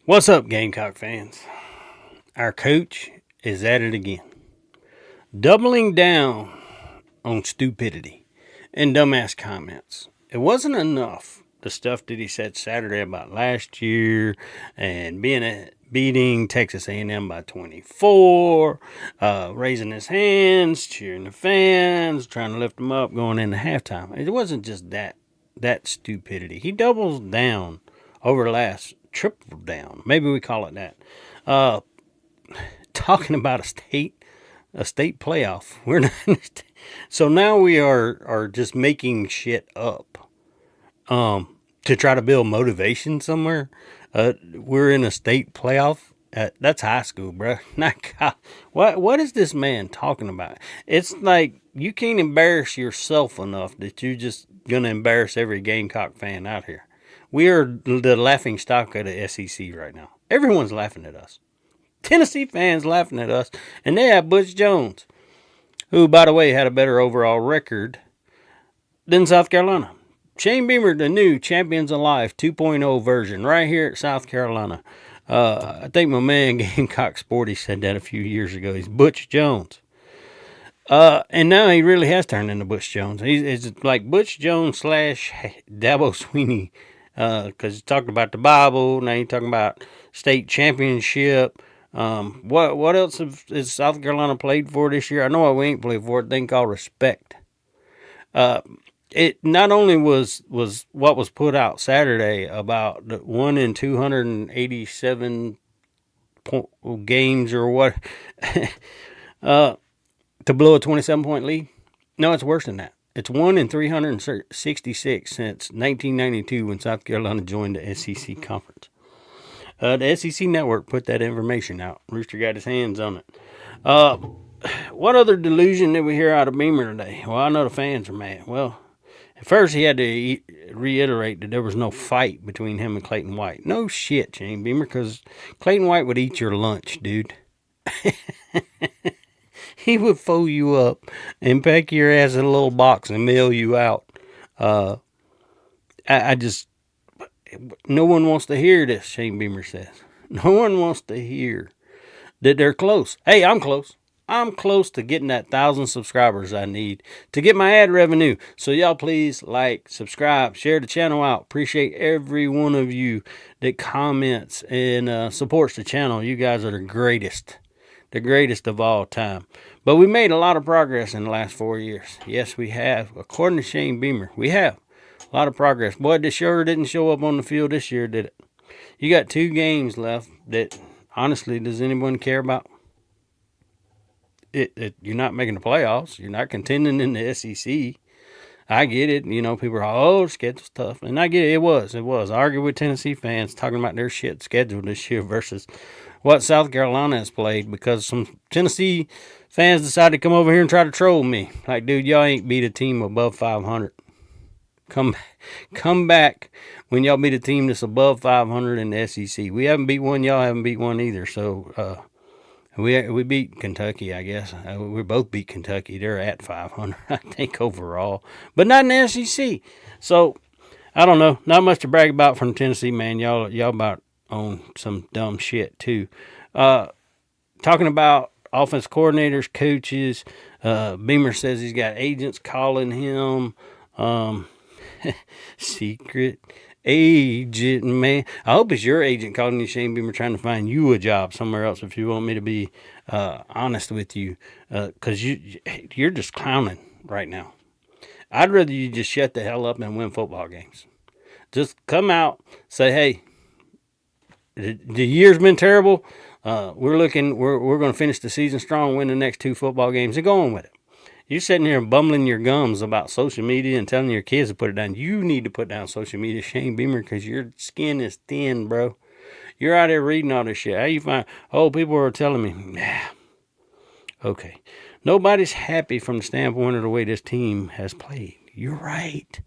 What's up, Gamecock fans? Our coach is at it again, doubling down on stupidity and dumbass comments. It wasn't enough the stuff that he said Saturday about last year and beating Texas A&M by 24, raising his hands, cheering the fans, trying to lift them up going into halftime. It wasn't just that stupidity. He doubles down over the last triple down. Maybe we call it that. Uh, Talking about a state playoff. We're not. So now we are just making shit up to try to build motivation somewhere. We're in a state playoff. That's high school, bro. Not college. What is this man talking about? It's like you can't embarrass yourself enough that you just gonna embarrass every Gamecock fan out here. We are the laughing stock of the SEC right now. Everyone's laughing at us. Tennessee fans laughing at us, and they have Butch Jones, who, by the way, had a better overall record than South Carolina. Shane Beamer, the new Champions Alive 2.0 version, right here at South Carolina. I think my man Gamecock Sporty said that a few years ago. He's Butch Jones. And now he really has turned into Butch Jones. He's like Butch Jones slash Dabo Sweeney, because he's talking about the Bible. Now he's talking about state championship. What else has South Carolina played for this year? I know we ain't played for a thing called respect. Uh, it not only was what was put out Saturday about the 1 in 287 games or what, uh, to blow a 27-point lead. No, it's worse than that. It's 1 in 366 since 1992 when South Carolina joined the SEC conference. The SEC network put that information out. Rooster got his hands on it. Uh, what other delusion did we hear out of Beamer today? Well, I know the fans are mad. Well, at first he had to reiterate that there was no fight between him and Clayton White. No shit, Shane Beamer, because Clayton White would eat your lunch, dude. He would fold you up and pack your ass in a little box and mail you out. Uh, I just, no one wants to hear this, Shane Beamer says. No one wants to hear that they're close. Hey, I'm close. I'm close to getting that 1,000 subscribers I need to get my ad revenue. So y'all please like, subscribe, share the channel out. Appreciate every one of you that comments and supports the channel. You guys are the greatest of all time. But we made a lot of progress in the last 4 years. Yes, we have. According to Shane Beamer, we have a lot of progress. Boy, this sure didn't show up on the field this year, did it? You got 2 games left that, honestly, does anyone care about? You're not making the playoffs. You're not contending in the SEC. I get it. You know, people are, oh, the schedule's tough. And I get it. It was. I argue with Tennessee fans talking about their shit schedule this year versus what South Carolina has played because some Tennessee fans decided to come over here and try to troll me. Like, dude, y'all ain't beat a team above 500. Come back when y'all beat a team that's above 500 in the SEC. We haven't beat one. Y'all haven't beat one either. So, we beat Kentucky, I guess. We both beat Kentucky. They're at 500, I think, overall. But not in the SEC. So, I don't know. Not much to brag about from Tennessee, man. Y'all about on some dumb shit, too. Talking about offense coordinators, coaches. Beamer says he's got agents calling him. Secret agent, man. I hope it's your agent calling you, Shane Beamer, trying to find you a job somewhere else if you want me to be honest with you. Because you're just clowning right now. I'd rather you just shut the hell up and win football games. Just come out, say, hey, the year's been terrible. We're going to finish the season strong, win the next 2 football games, and go on with it. You're sitting here bumbling your gums about social media and telling your kids to put it down. You need to put down social media, Shane Beamer, because your skin is thin, bro. You're out there reading all this shit. How you find, people are telling me, nah, okay. Nobody's happy from the standpoint of the way this team has played. You're right.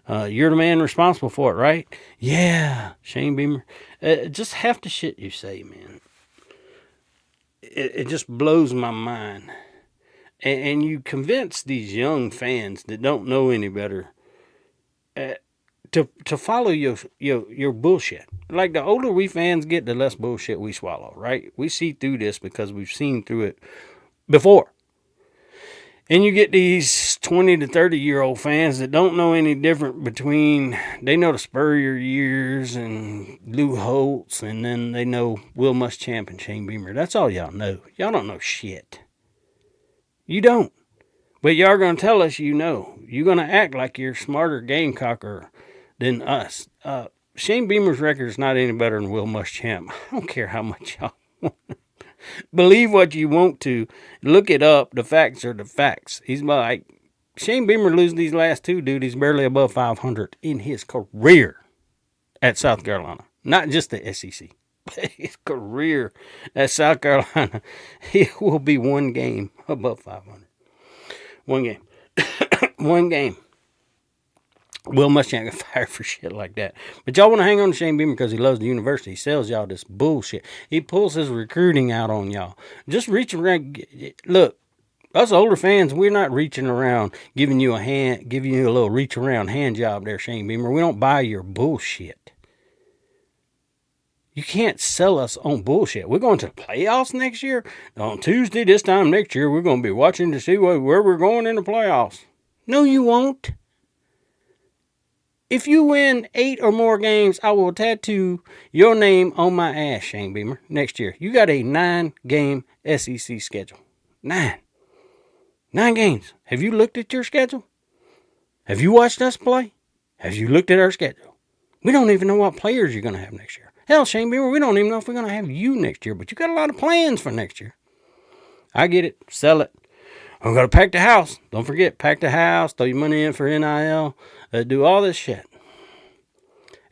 You're the man responsible for it, right? Yeah, Shane Beamer. Just half the shit you say, man. It just blows my mind. And you convince these young fans that don't know any better to follow your bullshit. Like the older we fans get, the less bullshit we swallow, right? We see through this because we've seen through it before. And you get these 20 to 30-year-old fans that don't know any different between, they know the Spurrier years and Lou Holtz, and then they know Will Muschamp and Shane Beamer. That's all y'all know. Y'all don't know shit. You don't. But y'all are going to tell us you know. You're going to act like you're smarter Gamecocker than us. Shane Beamer's record is not any better than Will Muschamp. I don't care how much y'all want. Believe what you want to. Look it up. The facts are the facts. He's like, Shane Beamer losing these last two, dude. He's barely above 500 in his career at South Carolina. Not just the SEC. His career at South Carolina. He will be one game above 500. One game. One game. Will Muschamp get fired for shit like that. But y'all want to hang on to Shane Beamer because he loves the university. He sells y'all this bullshit. He pulls his recruiting out on y'all. Just reach around. Look, us older fans, we're not reaching around giving you a little reach around hand job there, Shane Beamer. We don't buy your bullshit. You can't sell us on bullshit. We're going to the playoffs next year. On Tuesday this time next year, we're going to be watching to see where we're going in the playoffs. No, you won't. If you win 8 or more games, I will tattoo your name on my ass, Shane Beamer, next year. You got a 9-game SEC schedule. 9 games. Have you looked at your schedule? Have you watched us play? Have you looked at our schedule? We don't even know what players you're going to have next year. Hell, Shane Beamer, we don't even know if we're going to have you next year, but you got a lot of plans for next year. I get it. Sell it. I'm going to pack the house. Don't forget, pack the house, throw your money in for NIL, do all this shit.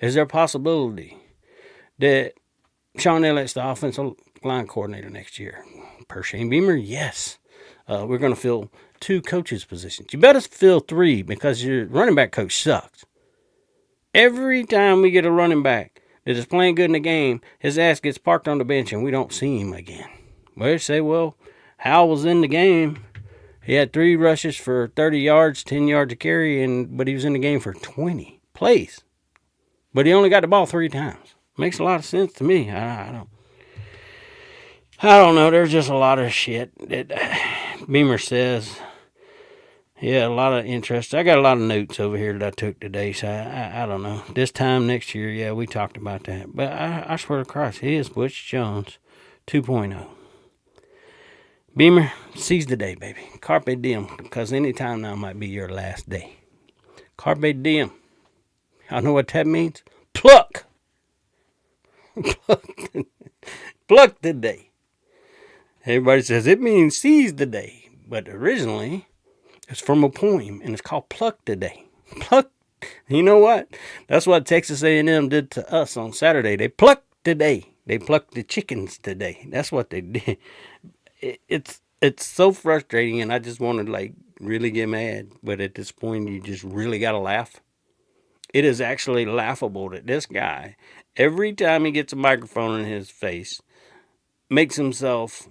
Is there a possibility that Sean Elliott's the offensive line coordinator next year? Per Shane Beamer, yes. We're going to fill 2 coaches' positions. You better fill 3 because your running back coach sucks. Every time we get a running back that is playing good in the game, his ass gets parked on the bench and we don't see him again. Well, you say, well, Hal was in the game. He had 3 rushes for 30 yards, 10 yards to carry, but he was in the game for 20 plays. But he only got the ball 3 times. Makes a lot of sense to me. I don't know. There's just a lot of shit that Beamer says. Yeah, a lot of interest. I got a lot of notes over here that I took today, so I don't know. This time next year, yeah, we talked about that. But I swear to Christ, he is Butch Jones 2.0. Beamer, seize the day, baby. Carpe diem, because any time now might be your last day. Carpe diem. Y'all know what that means? Pluck. Pluck the day. Everybody says it means seize the day. But originally, it's from a poem, and it's called Pluck the Day. Pluck. You know what? That's what Texas A&M did to us on Saturday. They plucked the day. They plucked the chickens today. That's what they did. It's so frustrating, and I just want to really get mad. But at this point, you just really got to laugh. It is actually laughable that this guy, every time he gets a microphone in his face, makes himself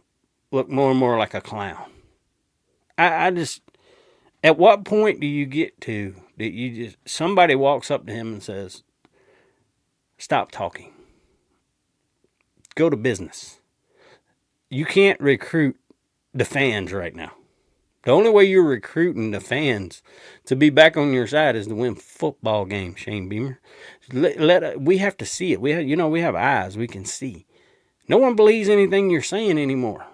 look more and more like a clown. I just, at what point do you get to that somebody walks up to him and says, stop talking. Go to business. You can't recruit the fans right now. The only way you're recruiting the fans to be back on your side is to win football games, Shane Beamer. We have to see it. We have eyes. We can see. No one believes anything you're saying anymore.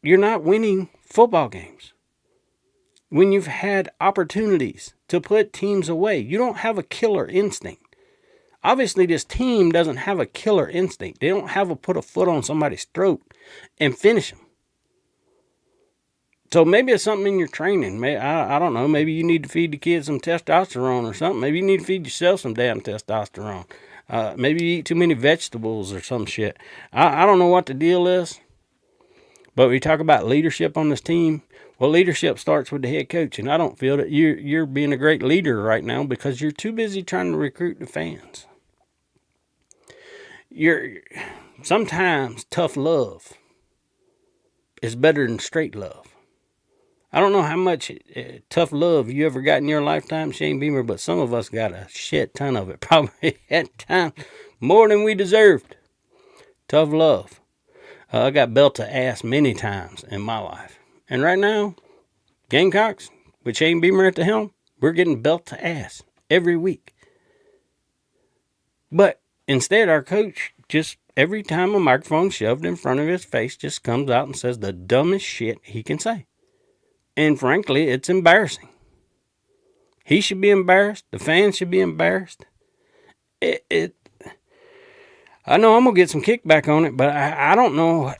You're not winning football games. When you've had opportunities to put teams away, you don't have a killer instinct. Obviously, this team doesn't have a killer instinct. They don't have put a foot on somebody's throat and finish them. So maybe it's something in your training. I don't know. Maybe you need to feed the kids some testosterone or something. Maybe you need to feed yourself some damn testosterone. Maybe you eat too many vegetables or some shit. I don't know what the deal is. But we talk about leadership on this team. Well, leadership starts with the head coach, and I don't feel that you're being a great leader right now because you're too busy trying to recruit the fans. Sometimes tough love is better than straight love. I don't know how much tough love you ever got in your lifetime, Shane Beamer, but some of us got a shit ton of it. Probably at times more than we deserved. Tough love. I got belt to ass many times in my life. And right now, Gamecocks, with Shane Beamer at the helm, we're getting belt to ass every week. But instead, our coach just, every time a microphone shoved in front of his face, just comes out and says the dumbest shit he can say. And frankly, it's embarrassing. He should be embarrassed. The fans should be embarrassed. I know I'm going to get some kickback on it, but I don't know.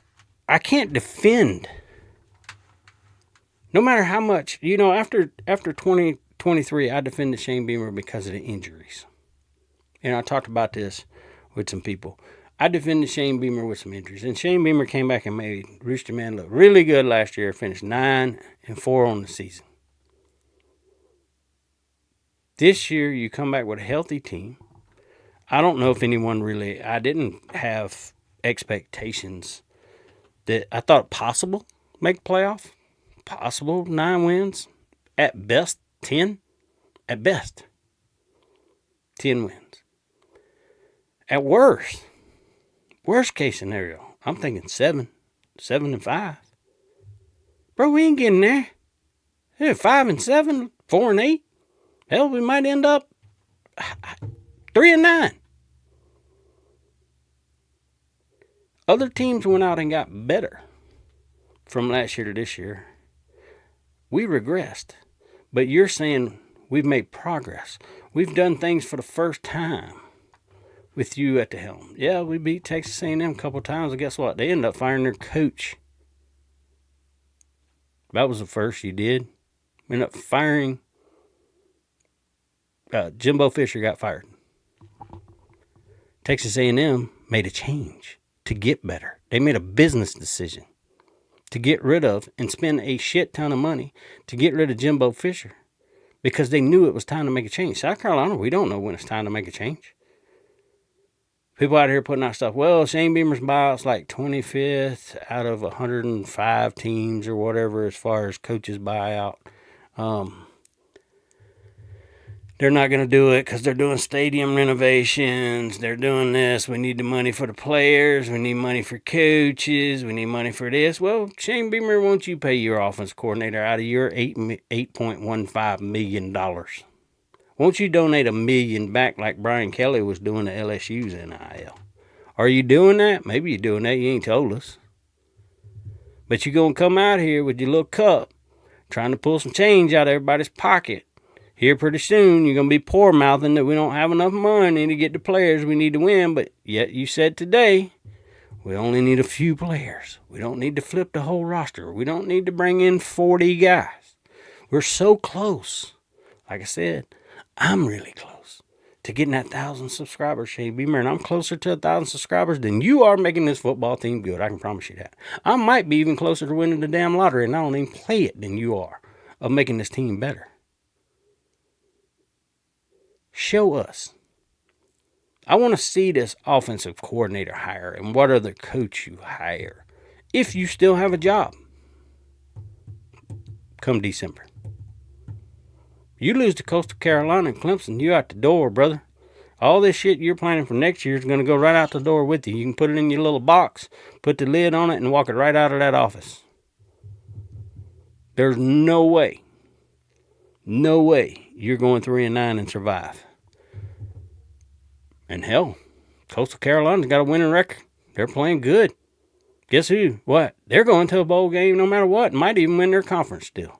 I can't defend. No matter how much, after 2023, I defended Shane Beamer because of the injuries. And I talked about this with some people. I defended Shane Beamer with some injuries. And Shane Beamer came back and made Rooster Man look really good last year. Finished 9-4 on the season. This year, you come back with a healthy team. I don't know if anyone really, I didn't have expectations that I thought possible make playoff. Possible 9 wins. At best, 10. At best, 10 wins. At worst case scenario, I'm thinking 7-5. Bro, we ain't getting there. 5-7, 4-8. Hell, we might end up 3-9. Other teams went out and got better from last year to this year. We regressed. But you're saying we've made progress. We've done things for the first time with you at the helm. Yeah, we beat Texas A&M a couple times, and guess what? They ended up firing their coach. That was the first you did. We ended up firing. Jimbo Fisher got fired. Texas A&M made a change to get better. They made a business decision to get rid of and spend a shit ton of money to get rid of Jimbo Fisher because they knew it was time to make a change. South Carolina, we don't know when it's time to make a change. People out here putting out stuff, well, Shane Beamer's buyout's like 25th out of 105 teams or whatever as far as coaches buyout. They're not going to do it because they're doing stadium renovations. They're doing this. We need the money for the players. We need money for coaches. We need money for this. Well, Shane Beamer, won't you pay your offense coordinator out of your $8.15 million? Won't you donate $1 million back like Brian Kelly was doing to LSU's NIL? Are you doing that? Maybe you're doing that. You ain't told us. But you're going to come out here with your little cup trying to pull some change out of everybody's pocket. Here pretty soon, you're going to be poor-mouthing that we don't have enough money to get the players we need to win. But yet you said today, we only need a few players. We don't need to flip the whole roster. We don't need to bring in 40 guys. We're so close. Like I said, I'm really close to getting that 1,000 subscribers, Shane Beamer. And I'm closer to 1,000 subscribers than you are making this football team good. I can promise you that. I might be even closer to winning the damn lottery, and I don't even play it than you are of making this team better. Show us. I want to see this offensive coordinator hire and what other coach you hire if you still have a job come December. You lose to Coastal Carolina and Clemson, you out the door, brother. All this shit you're planning for next year is going to go right out the door with you. You can put it in your little box, put the lid on it, and walk it right out of that office. There's no way you're going 3-9 and survive. And hell, Coastal Carolina's got a winning record. They're playing good. Guess who? What? They're going to a bowl game no matter what. Might even win their conference still.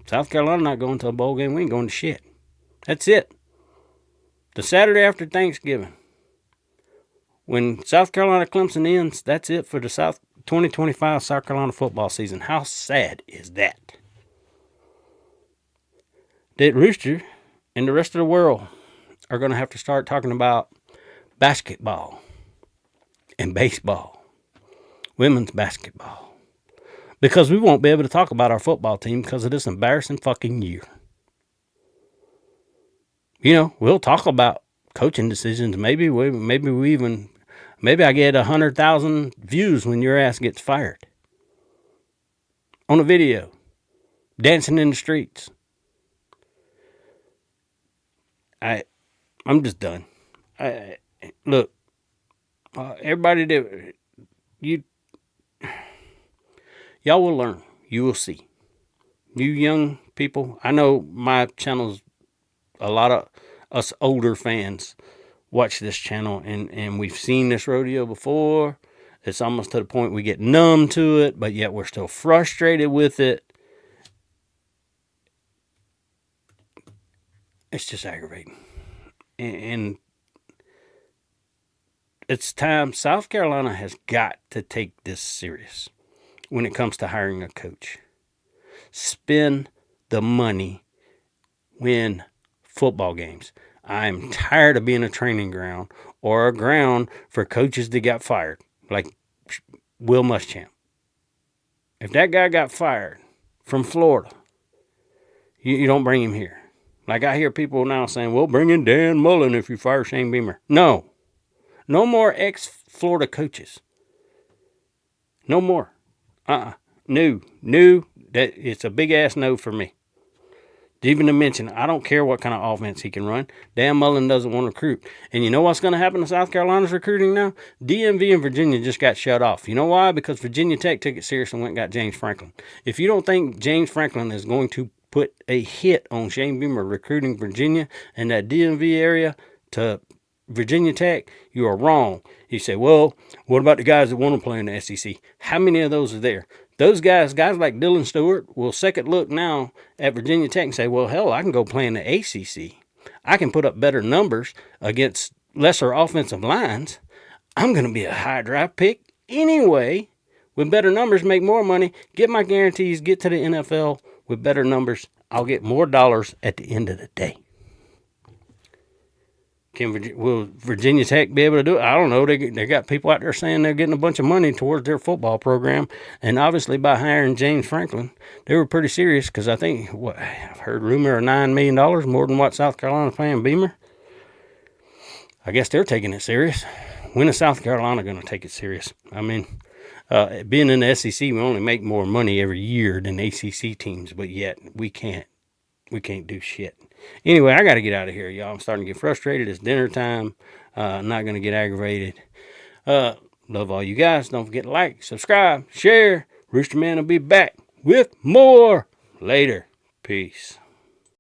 South Carolina not going to a bowl game. We ain't going to shit. That's it. The Saturday after Thanksgiving. When South Carolina Clemson ends, that's it for the 2025 South Carolina football season. How sad is that? That Rooster and the rest of the world are going to have to start talking about basketball and baseball, women's basketball, because we won't be able to talk about our football team because of this embarrassing fucking year. We'll talk about coaching decisions. Maybe I get 100,000 views when your ass gets fired. on a video, dancing in the streets. I'm just done. Look, everybody that y'all will learn. You will see. You young people, I know my channel's a lot of us older fans watch this channel, and we've seen this rodeo before. It's almost to the point we get numb to it, but yet we're still frustrated with it. It's just aggravating. And it's time. South Carolina has got to take this serious when it comes to hiring a coach. Spend the money, win football games. I'm tired of being a training ground or a ground for coaches that got fired, like Will Muschamp. If that guy got fired from Florida, you don't bring him here. Like I hear people now saying, well, bring in Dan Mullen if you fire Shane Beamer. No more ex-Florida coaches. No more. No. That it's a big ass no for me. Even to mention, I don't care what kind of offense he can run. Dan Mullen doesn't want to recruit. And you know what's going to happen to South Carolina's recruiting now? DMV and Virginia just got shut off. You know why? Because Virginia Tech took it serious and went and got James Franklin. If you don't think James Franklin is going to put a hit on Shane Beamer recruiting Virginia and that DMV area to Virginia Tech, you are wrong. You say, well, what about the guys that want to play in the SEC? How many of those are there? Those guys like Dylan Stewart, will second look now at Virginia Tech and say, well, hell, I can go play in the ACC. I can put up better numbers against lesser offensive lines. I'm going to be a high draft pick anyway. With better numbers, make more money, get my guarantees, get to the NFL with better numbers. I'll get more dollars at the end of the day. Will Virginia Tech be able to do it? I don't know. They got people out there saying they're getting a bunch of money towards their football program. And obviously by hiring James Franklin, they were pretty serious because I think, I've heard rumor of $9 million, more than what South Carolina's paying Beamer. I guess they're taking it serious. When is South Carolina going to take it serious? I mean, being in the SEC, we only make more money every year than ACC teams, but yet we can't do shit. Anyway, I got to get out of here, y'all. I'm starting to get frustrated. It's dinner time. I'm not going to get aggravated. Love all you guys. Don't forget to like, subscribe, share. Rooster Man will be back with more later. Peace.